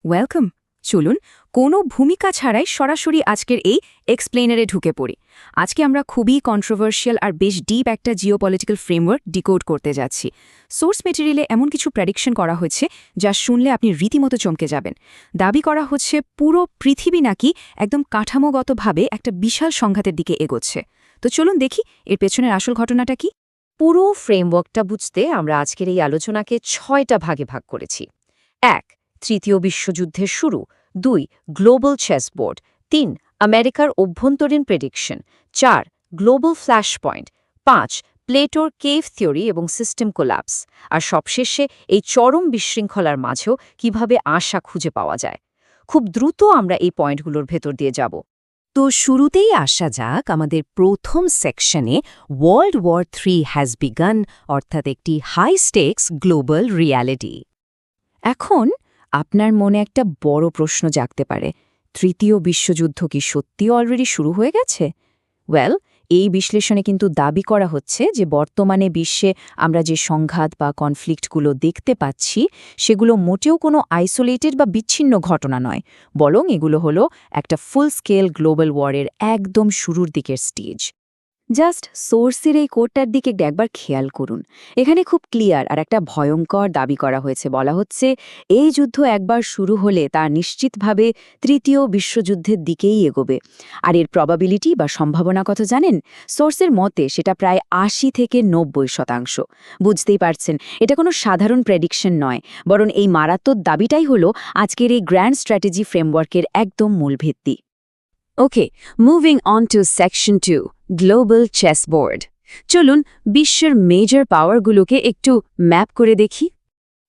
Welcome. চলুন কোনো ভূমিকা ছাড়াই সরাসরি আজকের এই এক্সপ্লেনারে ঢুকে পড়ি। আজকে আমরা খুবই কন্ট্রোভার্সিয়াল আর বেশ ডিপ একটা জিওপলিটিক্যাল ফ্রেমওয়ার্ক ডিকোড করতে যাচ্ছি। সোর্স মেটেরিয়ালে এমন কিছু প্রেডিকশন করা হচ্ছে যা শুনলে আপনি রীতিমতো চমকে যাবেন। দাবি করা হচ্ছে পুরো পৃথিবী নাকি একদম কাঠামোগতভাবে একটা বিশাল সংঘাতের দিকে এগোচ্ছে। তো চলুন দেখি এর পেছনের আসল ঘটনাটা কি। পুরো ফ্রেমওয়ার্কটা বুঝতে আমরা আজকের এই আলোচনাকে ৬টা ভাগে ভাগ করেছি। ১. তৃতীয় বিশ্বযুদ্ধের শুরু। ২. Global chessboard. ৩. আমেরিকার অভ্যন্তরীণ প্রেডিকশন। ৪. Global flash point. ৫. প্লেটোর কেভ থিওরি এবং সিস্টেম কোলাপস। আর সবশেষে এই চরম বিশৃঙ্খলার মাঝেও কিভাবে আশা খুঁজে পাওয়া যায়। খুব দ্রুত আমরা এই পয়েন্টগুলোর ভেতর দিয়ে যাব। তো শুরুতেই আসা যাক আমাদের প্রথম সেকশনে ওয়ার্ল্ড ওয়ার 3 হ্যাজ বিগান, অর্থাৎ একটি হাই স্টেকস গ্লোবাল রিয়ালিটি। এখন আপনার মনে একটা বড় প্রশ্ন জাগতে পারে, তৃতীয় বিশ্বযুদ্ধ কি সত্যি অলরেডি শুরু হয়ে গেছে? এই বিশ্লেষণে কিন্তু দাবি করা হচ্ছে যে বর্তমানে বিশ্বে আমরা যে সংঘাত বা কনফ্লিক্টগুলো দেখতে পাচ্ছি সেগুলো মোটেও কোনো আইসোলেটেড বা বিচ্ছিন্ন ঘটনা নয়, বরং এগুলো হলো একটা ফুল স্কেল গ্লোবাল ওয়ারের একদম শুরুর দিকের স্টেজ। জাস্ট সোর্সের এই কোডটার দিকে একবার খেয়াল করুন। এখানে খুব ক্লিয়ার আর একটা ভয়ঙ্কর দাবি করা হয়েছে। বলা হচ্ছে এই যুদ্ধ একবার শুরু হলে তা নিশ্চিতভাবে তৃতীয় বিশ্বযুদ্ধের দিকেই এগোবে। আর এর প্রবাবিলিটি বা সম্ভাবনা কত জানেন? সোর্সের মতে সেটা প্রায় ৮০ থেকে ৯০%। বুঝতেই পারছেন, এটা কোনো সাধারণ প্রেডিকশন নয়, বরং এই মারাত্মক দাবিটাই হলো আজকের এই গ্র্যান্ড স্ট্র্যাটেজি ফ্রেমওয়ার্কের একদম মূল ভিত্তি। Okay, moving on to section 2, global chessboard. চলুন বিশ্বের মেজর পাওয়ারগুলোকে একটু ম্যাপ করে দেখি।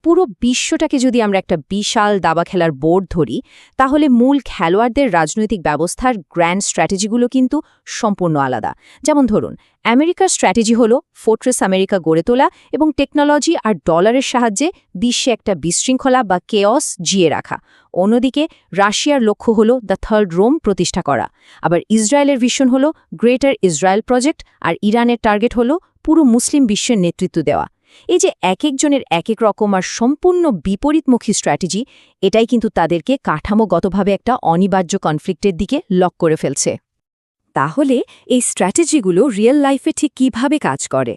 পুরো বিশ্বটাকে যদি আমরা একটা বিশাল দাবা খেলার বোর্ড ধরি, তাহলে মূল খেলোয়াড়দের রাজনৈতিক ব্যবস্থার গ্র্যান্ড স্ট্র্যাটেজিগুলো কিন্তু সম্পূর্ণ আলাদা। যেমন ধরুন, আমেরিকার স্ট্র্যাটেজি হলো ফোর্ট্রেস আমেরিকা গড়ে তোলা এবং টেকনোলজি আর ডলারের সাহায্যে বিশ্বে একটা বিশৃঙ্খলা বা কেয়স জিয়ে রাখা। অন্যদিকে রাশিয়ার লক্ষ্য হলো দ্য থার্ড রোম প্রতিষ্ঠা করা। আবার ইসরায়েলের ভিশন হলো গ্রেটার ইসরায়েল প্রজেক্ট, আর ইরানের টার্গেট হলো পুরো মুসলিম বিশ্বের নেতৃত্ব দেওয়া। এই যে একেকজনের একেক রকম আর সম্পূর্ণ বিপরীতমুখী স্ট্র্যাটেজি, এটাই কিন্তু তাদেরকে কাঠামোগতভাবে একটা অনিবার্য কনফ্লিক্টের দিকে লক করে ফেলছে। তাহলে এই স্ট্র্যাটেজিগুলো রিয়েল লাইফে ঠিক কিভাবে কাজ করে?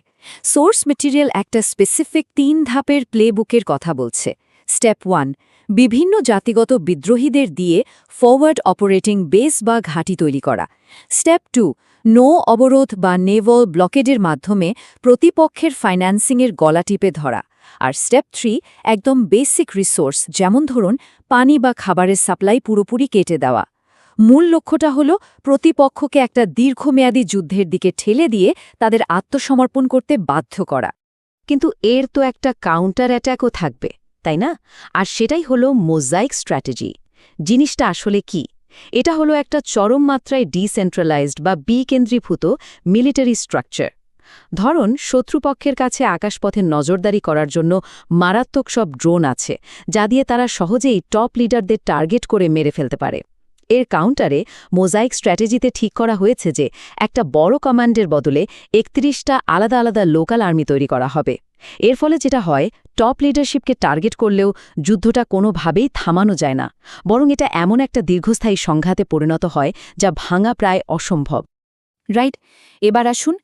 সোর্স মেটেরিয়াল একটা স্পেসিফিক ৩ ধাপের প্লেবুকের কথা বলছে। স্টেপ 1, বিভিন্ন জাতিগত বিদ্রোহীদের দিয়ে ফরওয়ার্ড অপারেটিং বেস বা ঘাঁটি তৈরি করা। স্টেপ 2, নো অবরোধ বা নেভাল ব্লকেডের মাধ্যমে প্রতিপক্ষের ফাইন্যান্সিংয়ের গলা টিপে ধরা। আর স্টেপ 3, একদম বেসিক রিসোর্স যেমন ধরুন পানি বা খাবারের সাপ্লাই পুরোপুরি কেটে দেওয়া। মূল লক্ষ্যটা হলো প্রতিপক্ষকে একটা দীর্ঘমেয়াদী যুদ্ধের দিকে ঠেলে দিয়ে তাদের আত্মসমর্পণ করতে বাধ্য করা। কিন্তু এর তো একটা কাউন্টার অ্যাট্যাকও থাকবে, তাই না? আর সেটাই হলো মোজাইক স্ট্র্যাটেজি। জিনিসটা আসলে কি? এটা হলো একটা চরম মাত্রায় ডিসেন্ট্রালাইজড বা বিকেন্দ্রীভূত মিলিটারি স্ট্রাকচার। ধরুন, শত্রুপক্ষের কাছে আকাশপথে নজরদারি করার জন্য মারাত্মক সব ড্রোন আছে, যা দিয়ে তারা সহজেই টপ লিডারদের টার্গেট করে মেরে ফেলতে পারে। এর কাউন্টারে মোজাইক স্ট্র্যাটেজিতে ঠিক করা হয়েছে যে একটা বড় কমান্ডের বদলে ৩১টা আলাদা আলাদা লোকাল আর্মি তৈরি করা হবে। এর ফলে যেটা হয়, টপ লিডারশিপকে টার্গেট করলেও যুদ্ধটা কোনোভাবেই থামানো যায় না, বরং এটা এমন একটা দীর্ঘস্থায়ী সংঘাতে পরিণত হয় যা ভাঙা প্রায় অসম্ভব। রাইট। এবার আসুন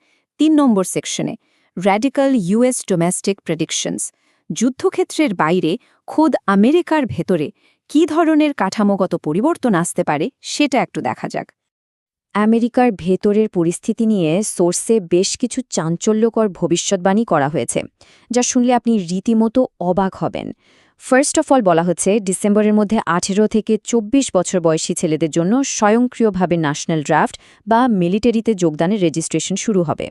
৩ নম্বর সেকশনে, র্যাডিক্যাল ইউএস ডোমেস্টিক প্রেডিকশনস। যুদ্ধক্ষেত্রের বাইরে খোদ আমেরিকার ভেতরে কী ধরনের কাঠামোগত পরিবর্তন আসতে পারে সেটা একটু দেখা যাক। আমেরিকার ভেতরের পরিস্থিতি নিয়ে সোর্সে বেশ কিছু চাঞ্চল্যকর ভবিষ্যৎবাণী করা হয়েছে, যা শুনলে আপনি রীতিমতো অবাক হবেন। ফার্স্ট অফ অল বলা হচ্ছে ডিসেম্বরের মধ্যে ১৮ থেকে ২৪ বছর বয়সী ছেলেদের জন্য স্বয়ংক্রিয়ভাবে ন্যাশনাল ড্রাফট বা মিলিটারিতে যোগদানের রেজিস্ট্রেশন শুরু হবে।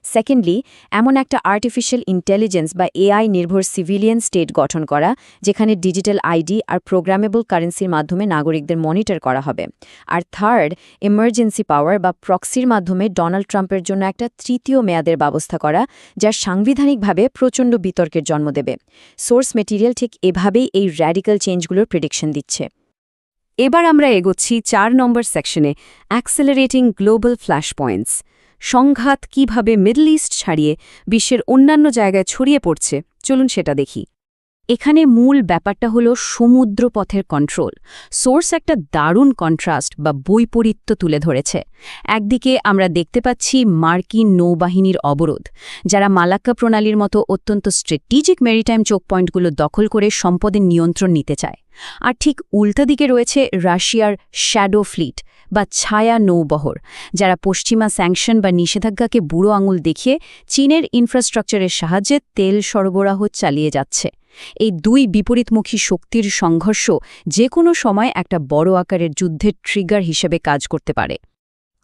সেকেন্ডলি, এমন একটা আর্টিফিশিয়াল ইন্টেলিজেন্স বা এআই নির্ভর সিভিলিয়ান স্টেট গঠন করা, যেখানে ডিজিটাল আইডি আর প্রোগ্রামেবল কারেন্সির মাধ্যমে নাগরিকদের মনিটর করা হবে। আর থার্ড, এমার্জেন্সি পাওয়ার বা প্রক্সির মাধ্যমে ডোনাল্ড ট্রাম্পের জন্য একটা তৃতীয় মেয়াদের ব্যবস্থা করা, যা সাংবিধানিকভাবে প্রচণ্ড বিতর্কের জন্ম দেবে। সোর্স মেটেরিয়াল ঠিক এভাবেই এই র্যাডিক্যাল চেঞ্জগুলোর প্রেডিকশন দিচ্ছে। এবার আমরা এগোচ্ছি ৪ নম্বর সেকশনে, অ্যাক্সেলারেটিং গ্লোবাল ফ্ল্যাশ পয়েন্টস। সংঘাত কিভাবে মিডল ইস্ট ছাড়িয়ে বিশ্বের অন্যান্য জায়গায় ছড়িয়ে পড়ছে, চলুন সেটা দেখি। এখানে মূল ব্যাপারটা হলো সমুদ্রপথের কন্ট্রোল। সোর্স একটা দারুণ কন্ট্রাস্ট বা বৈপরীত্য তুলে ধরেছে। একদিকে আমরা দেখতে পাচ্ছি মার্কিন নৌবাহিনীর অবরোধ, যারা মালাক্কা প্রণালীর মতো অত্যন্ত স্ট্র্যাটেজিক মেরিটাইম চোকপয়েন্টগুলো দখল করে সম্পদের নিয়ন্ত্রণ নিতে চায়। আর ঠিক উল্টা দিকে রয়েছে রাশিয়ার শ্যাডো ফ্লিট বা ছায়া নৌবহর, যারা পশ্চিমা স্যাংশন বা নিষেধাজ্ঞাকে বুড়ো আঙুল দেখিয়ে চীনের ইনফ্রাস্ট্রাকচারের সাহায্যে তেল সরবরাহ চালিয়ে যাচ্ছে। এই দুই বিপরীতমুখী শক্তির সংঘর্ষ যে কোনো সময় একটা বড় আকারের যুদ্ধের ট্রিগার হিসেবে কাজ করতে পারে।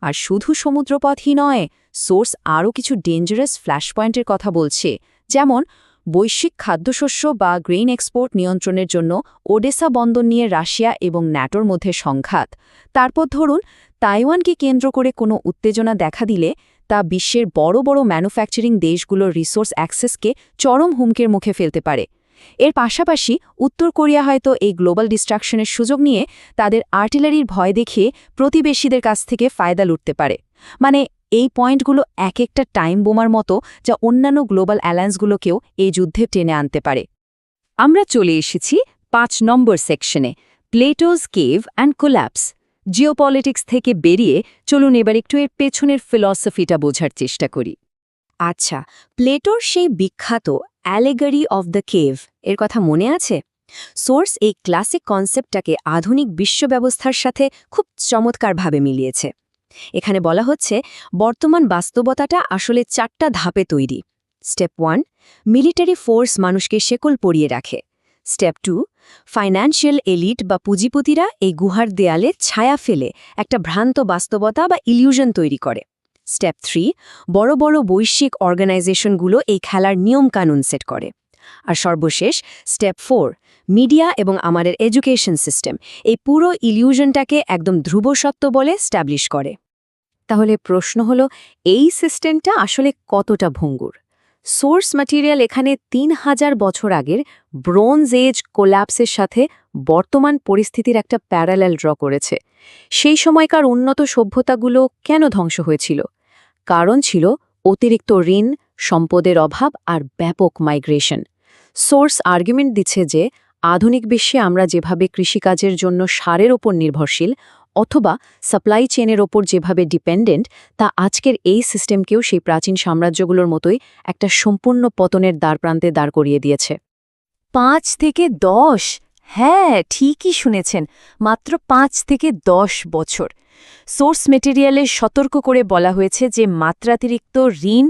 আর শুধু সমুদ্রপথই নয়, সোর্স আরও কিছু ডেঞ্জারাস ফ্ল্যাশ পয়েন্টের কথা বলছে, যেমন বৈশ্বিক খাদ্যশস্য বা গ্রেইন এক্সপোর্ট নিয়ন্ত্রণের জন্য ওডেসা বন্দর নিয়ে রাশিয়া এবং ন্যাটোর মধ্যে সংঘাত। তারপর ধরুন, তাইওয়ানকে কেন্দ্র করে কোনো উত্তেজনা দেখা দিলে তা বিশ্বের বড় বড় ম্যানুফ্যাকচারিং দেশগুলোর রিসোর্স অ্যাক্সেসকে চরম হুমকির মুখে ফেলতে পারে। এর পাশাপাশি উত্তর কোরিয়া হয়তো এই গ্লোবাল ডিস্ট্রাকশনের সুযোগ নিয়ে তাদের আর্টিলারির ভয় দেখিয়ে প্রতিবেশীদের কাছ থেকে ফায়দা লুটতে পারে। মানে এই পয়েন্টগুলো এক একটা টাইম বোমার মতো, যা অন্যান্য গ্লোবাল অ্যালায়েন্সগুলোকেও এই যুদ্ধে টেনে আনতে পারে। আমরা চলে এসেছি 5 নম্বর সেকশনে, Plato's cave and collapse. Geopolitics থেকে বেরিয়ে চলুন এবার একটু এর পেছনের ফিলসফিটা বোঝার চেষ্টা করি। আচ্ছা, প্লেটোর সেই বিখ্যাত অ্যালেগরি অফ দ্য কেভ এর কথা মনে আছে? সোর্স এই ক্লাসিক কনসেপ্টটাকে আধুনিক বিশ্ব ব্যবস্থার সাথে খুব চমৎকারভাবে মিলিয়েছে। এখানে বলা হচ্ছে বর্তমান বাস্তবতাটা আসলে 4টা ধাপে তৈরি। স্টেপ 1, মিলিটারি ফোর্স মানুষকে শেকল পরিয়ে রাখে। স্টেপ 2, ফাইন্যান্সিয়াল এলিট বা পুঁজিপতিরা এই গুহার দেয়ালে ছায়া ফেলে একটা ভ্রান্ত বাস্তবতা বা ইলিউশন তৈরি করে। স্টেপ 3, বড় বড় বৈশ্বিক অর্গানাইজেশনগুলো এই খেলার নিয়মকানুন সেট করে। আর সর্বশেষ স্টেপ 4, মিডিয়া এবং আমাদের এডুকেশন সিস্টেম এই পুরো ইলিউশনটাকে একদম ধ্রুব সত্য বলে স্ট্যাবলিশ করে। তাহলে প্রশ্ন হলো, এই সিস্টেমটা আসলে কতটা ভঙ্গুর? সোর্স ম্যাটেরিয়াল এখানে 3000 বছর আগের ব্রোঞ্জ এজ কোল্যাপসের সাথে বর্তমান পরিস্থিতির একটা প্যারালেল ড্র করেছে। সেই সময়কার উন্নত সভ্যতাগুলো কেন ধ্বংস হয়েছিল? কারণ ছিল অতিরিক্ত ঋণ, সম্পদের অভাব আর ব্যাপক মাইগ্রেশন। সোর্স আর্গুমেন্ট দিচ্ছে যে আধুনিক বিশ্বে আমরা যেভাবে কৃষিকাজের জন্য সারের ওপর নির্ভরশীল অথবা সাপ্লাই চেনের ওপর যেভাবে ডিপেন্ডেন্ট, তা আজকের এই সিস্টেমকেও সেই প্রাচীন সাম্রাজ্যগুলোর মতোই একটা সম্পূর্ণ পতনের দ্বারপ্রান্তে দাঁড় করিয়ে দিয়েছে। 5 থেকে 10, হ্যাঁ ঠিকই শুনেছেন, মাত্র 5 থেকে 10 বছর। সোর্স মেটেরিয়ালে সতর্ক করে বলা হয়েছে যে মাত্রাতিরিক্ত ঋণ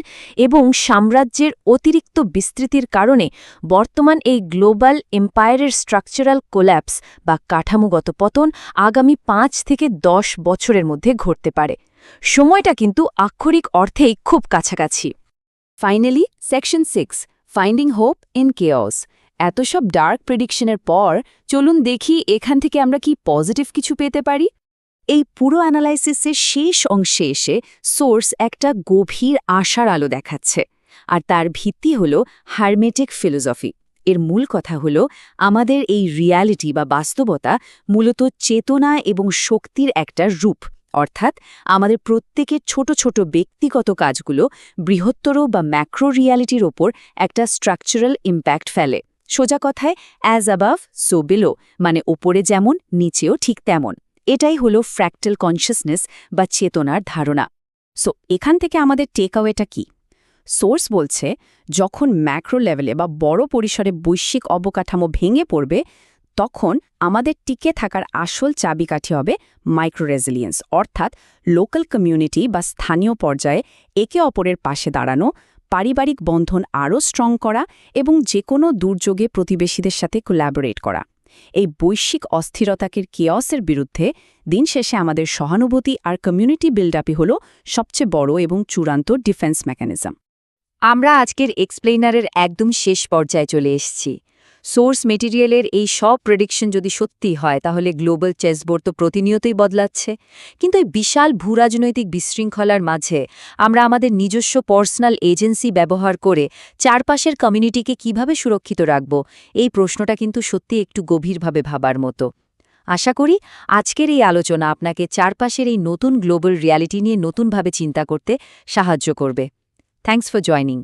এবং সাম্রাজ্যের অতিরিক্ত বিস্তৃতির কারণে বর্তমান এই গ্লোবাল এম্পায়ারের স্ট্রাকচারাল কোল্যাপস বা কাঠামোগত পতন আগামী 5 থেকে 10 বছরের মধ্যে ঘটতে পারে। সময়টা কিন্তু আক্ষরিক অর্থেই খুব কাছাকাছি। Finally section 6, finding hope in chaos. এত সব ডার্ক প্রেডিকশনের পর চলুন দেখি এখান থেকে আমরা কি পজিটিভ কিছু পেতে পারি। এই পুরো অ্যানালাইসিসের শেষ অংশে এসে সোর্স একটা গভীর আশার আলো দেখাচ্ছে, আর তার ভিত্তি হল হারমেটিক ফিলোসফি। এর মূল কথা হল আমাদের এই রিয়ালিটি বা বাস্তবতা মূলত চেতনা এবং শক্তির একটা রূপ, অর্থাৎ আমাদের প্রত্যেকের ছোট ছোট ব্যক্তিগত কাজগুলো বৃহত্তর বা ম্যাক্রো রিয়ালিটির ওপর একটা স্ট্রাকচারাল ইম্প্যাক্ট ফেলে। সোজা কথায় অ্যাজ অ্যাবাভ সো বিলো, মানে ওপরে যেমন নিচেও ঠিক তেমন। এটাই হলো ফ্র্যাক্টাল কনশাসনেস বা চেতনার ধারণা। সো এখান থেকে আমাদের টেকঅ্যাওয়েটা কি? সোর্স বলছে যখন ম্যাক্রো লেভেলে বা বড় পরিসরে বৈশ্বিক অবকাঠামো ভেঙে পড়বে, তখন আমাদের টিকে থাকার আসল চাবিকাঠি হবে মাইক্রো রেজিলিয়েন্স, অর্থাৎ লোকাল কমিউনিটি বা স্থানীয় পর্যায়ে একে অপরের পাশে দাঁড়ানো, পারিবারিক বন্ধন আরও স্ট্রং করা এবং যে কোনো দুর্যোগে প্রতিবেশীদের সাথে কোল্যাবোরেট করা। এই বৈশ্বিক অস্থিরতাকে কেয়সের বিরুদ্ধে দিন শেষে আমাদের সহানুভূতি আর কমিউনিটি বিল্ড-আপই হল সবচেয়ে বড় এবং চূড়ান্ত ডিফেন্স মেকানিজম। আমরা আজকের এক্সপ্লেইনারের একদম শেষ পর্যায়ে চলে এসেছি। সোর্স মেটেরিয়ালের এই সব প্রেডিকশন যদি সত্যি হয়, তাহলে গ্লোবাল চেসবোর্ড তো প্রতিনিয়তই বদলাচ্ছে। কিন্তু এই বিশাল ভূরাজনৈতিক বিশৃঙ্খলার মাঝে আমরা আমাদের নিজস্ব পার্সোনাল এজেন্সি ব্যবহার করে চারপাশের কমিউনিটিকে কিভাবে সুরক্ষিত রাখব, এই প্রশ্নটা কিন্তু সত্যি একটু গভীরভাবে ভাবার মতো। আশা করি আজকের এই আলোচনা আপনাকে চারপাশের এই নতুন গ্লোবাল রিয়ালিটি নিয়ে নতুনভাবে চিন্তা করতে সাহায্য করবে। Thanks for joining.